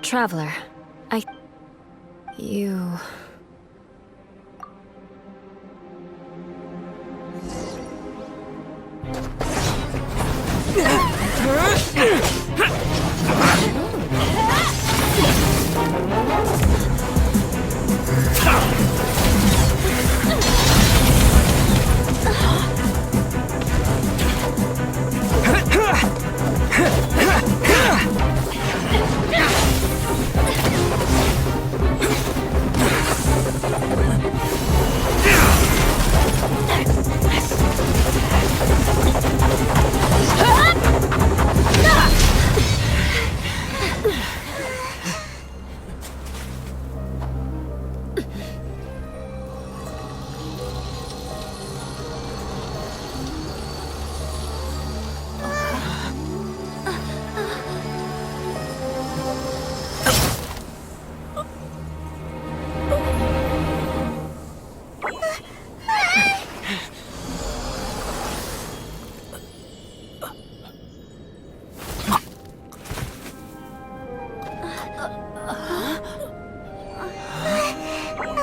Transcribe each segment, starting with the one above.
Traveler, You...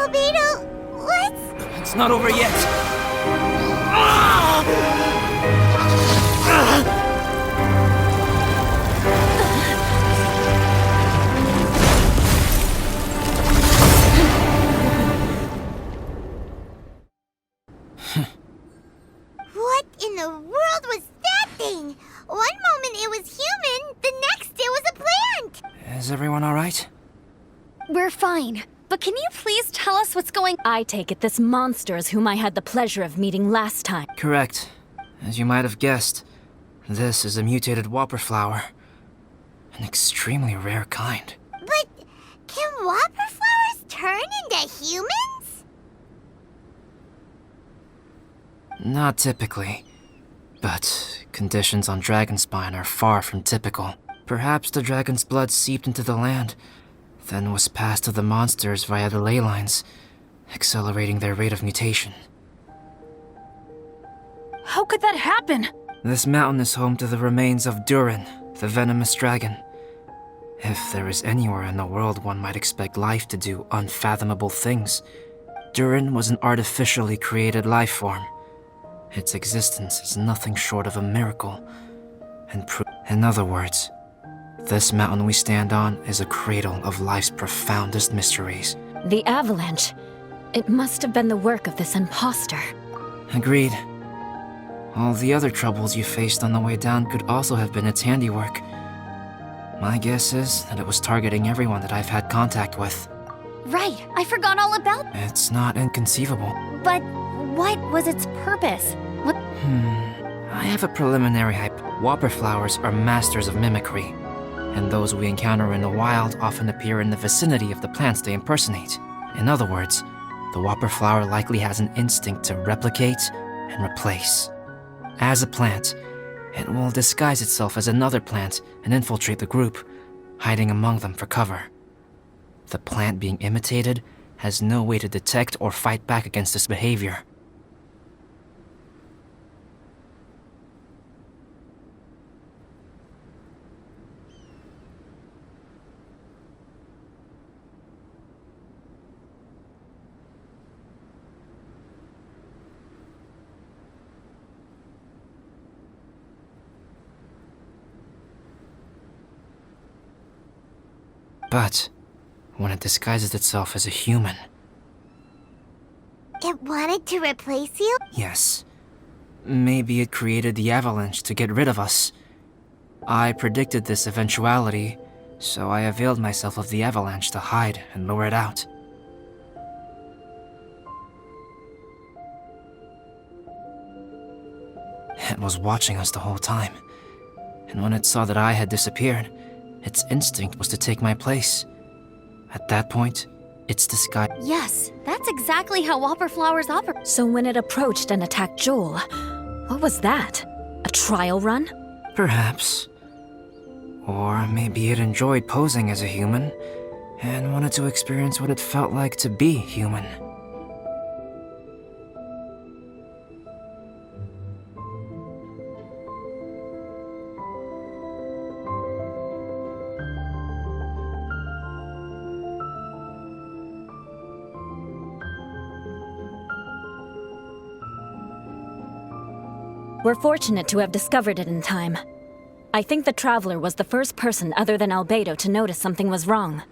Albedo, let's... It's not over yet! What in the world was that thing? One moment it was human, the next it was a plant! Is everyone alright? We're fine. But can you please tell us what's going... I take it this monster is whom I had the pleasure of meeting last time. Correct. As you might have guessed, this is a mutated whopper flower. An extremely rare kind. But can whopper flowers turn into humans? Not typically. But conditions on Dragonspine are far from typical. Perhaps the dragon's blood seeped into the land, then was passed to the monsters via the ley lines, accelerating their rate of mutation. How could that happen? This mountain is home to the remains of Durin, the venomous dragon. If there is anywhere in the world one might expect life to do unfathomable things, Durin was an artificially created life form. Its existence is nothing short of a miracle, and in other words, this mountain we stand on is a cradle of life's profoundest mysteries. The avalanche. It must have been the work of this imposter. Agreed. All the other troubles you faced on the way down could also have been its handiwork. My guess is that it was targeting everyone that I've had contact with. Right, I forgot all about... It's not inconceivable. But what was its purpose? What... I have a preliminary hype. Whopper flowers are masters of mimicry, and those we encounter in the wild often appear in the vicinity of the plants they impersonate. In other words, the whopper flower likely has an instinct to replicate and replace. As a plant, it will disguise itself as another plant and infiltrate the group, hiding among them for cover. The plant being imitated has no way to detect or fight back against this behavior. But when it disguises itself as a human... It wanted to replace you? Yes. Maybe it created the avalanche to get rid of us. I predicted this eventuality, so I availed myself of the avalanche to hide and lure it out. It was watching us the whole time, and when it saw that I had disappeared, its instinct was to take my place. At that point, its disguise... Yes, that's exactly how whopper flowers operate. So when it approached and attacked Joel, what was that? A trial run? Perhaps. Or maybe it enjoyed posing as a human, and wanted to experience what it felt like to be human. We're fortunate to have discovered it in time. I think the Traveler was the first person other than Albedo to notice something was wrong.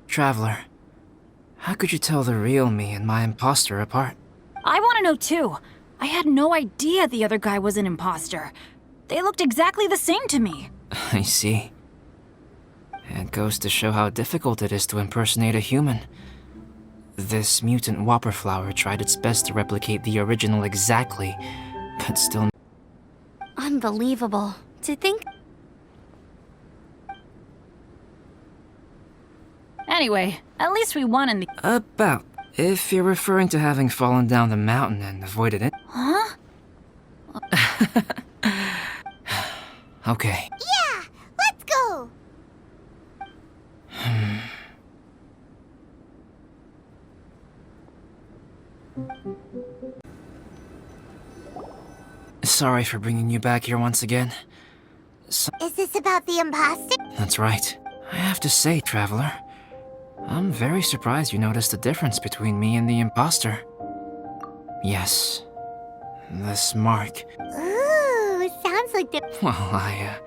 Traveler, how could you tell the real me and my imposter apart? I want to know too. I had no idea the other guy was an imposter. They looked exactly the same to me. I see. It goes to show how difficult it is to impersonate a human. This mutant whopper flower tried its best to replicate the original exactly, but still... Unbelievable. To think... Anyway, at least we won in the... About. If you're referring to having fallen down the mountain and avoided it... Huh? Okay. Yeah! Let's go! Sorry for bringing you back here once again. Is this about the imposter? That's right. I have to say, Traveler, I'm very surprised you noticed the difference between me and the imposter. Yes. This mark. Ooh, sounds like the... Well, I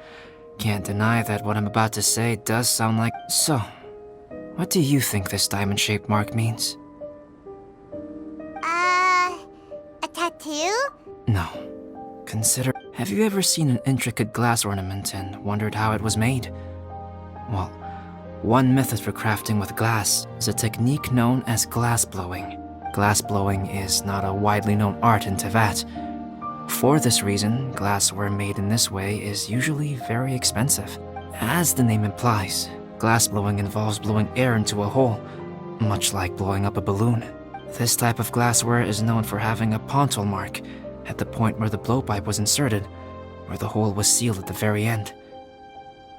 can't deny that what I'm about to say does sound like... So, what do you think this diamond-shaped mark means? A tattoo? No. Consider... Have you ever seen an intricate glass ornament and wondered how it was made? Well, one method for crafting with glass is a technique known as glass blowing. Glass blowing is not a widely known art in Teyvat. For this reason, glassware made in this way is usually very expensive. As the name implies, glass blowing involves blowing air into a hole, much like blowing up a balloon. This type of glassware is known for having a pontal mark at the point where the blowpipe was inserted, where the hole was sealed at the very end.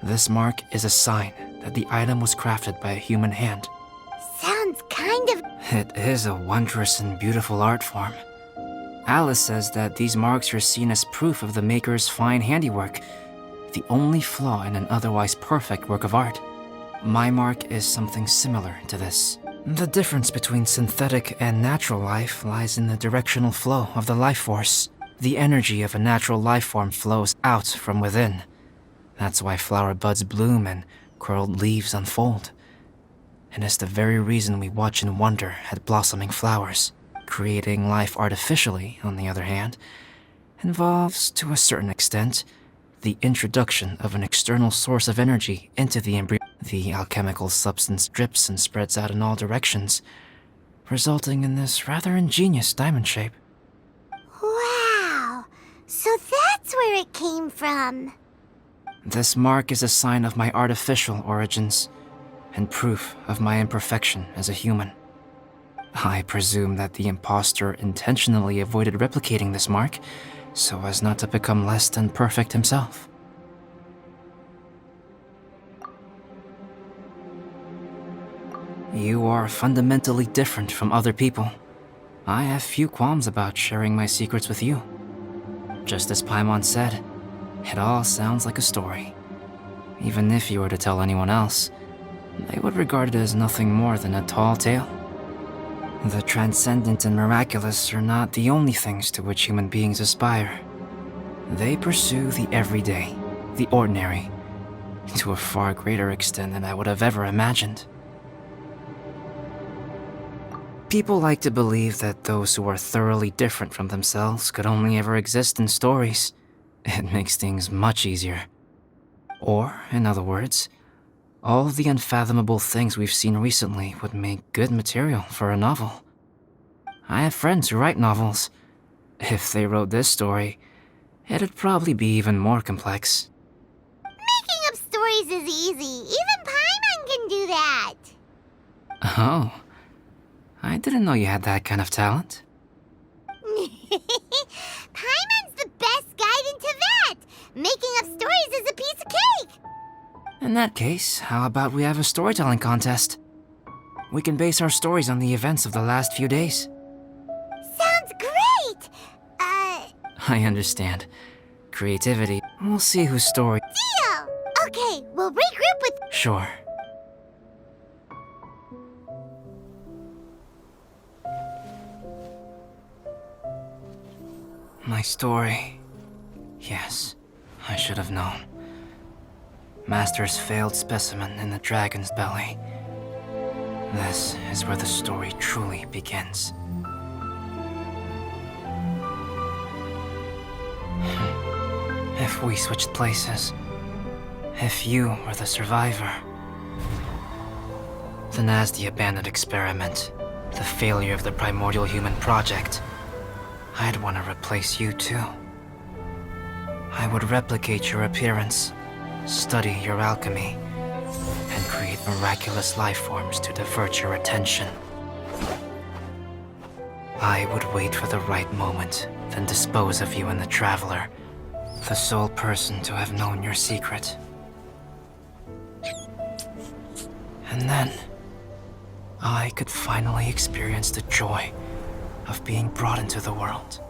This mark is a sign that the item was crafted by a human hand. Sounds kind of... It is a wondrous and beautiful art form. Alice says that these marks are seen as proof of the maker's fine handiwork, the only flaw in an otherwise perfect work of art. My mark is something similar to this. The difference between synthetic and natural life lies in the directional flow of the life force. The energy of a natural life form flows out from within. That's why flower buds bloom and curled leaves unfold. And it's the very reason we watch and wonder at blossoming flowers. Creating life artificially, on the other hand, involves, to a certain extent, the introduction of an external source of energy into the embryo. The alchemical substance drips and spreads out in all directions, resulting in this rather ingenious diamond shape. Wow! So that's where it came from. This mark is a sign of my artificial origins, and proof of my imperfection as a human. I presume that the imposter intentionally avoided replicating this mark, so as not to become less than perfect himself. You are fundamentally different from other people. I have few qualms about sharing my secrets with you. Just as Paimon said, it all sounds like a story. Even if you were to tell anyone else, they would regard it as nothing more than a tall tale. The transcendent and miraculous are not the only things to which human beings aspire. They pursue the everyday, the ordinary, to a far greater extent than I would have ever imagined. People like to believe that those who are thoroughly different from themselves could only ever exist in stories. It makes things much easier. Or, in other words, all of the unfathomable things we've seen recently would make good material for a novel. I have friends who write novels. If they wrote this story, it'd probably be even more complex. Making up stories is easy. Even Paimon can do that. Oh, I didn't know you had that kind of talent. Paimon's the best guide in Teyvat. Making up stories is a piece of cake! In that case, how about we have a storytelling contest? We can base our stories on the events of the last few days. Sounds great! I understand. Creativity. We'll see whose story. Deal! Okay, we'll regroup with... Sure. My story. Yes, I should have known. Master's failed specimen in the dragon's belly. This is where the story truly begins. If we switched places, if you were the survivor, then as the abandoned experiment, the failure of the primordial human project, I'd want to replace you too. I would replicate your appearance, study your alchemy, and create miraculous life forms to divert your attention. I would wait for the right moment, then dispose of you in the Traveler, the sole person to have known your secret. And then, I could finally experience the joy of being brought into the world.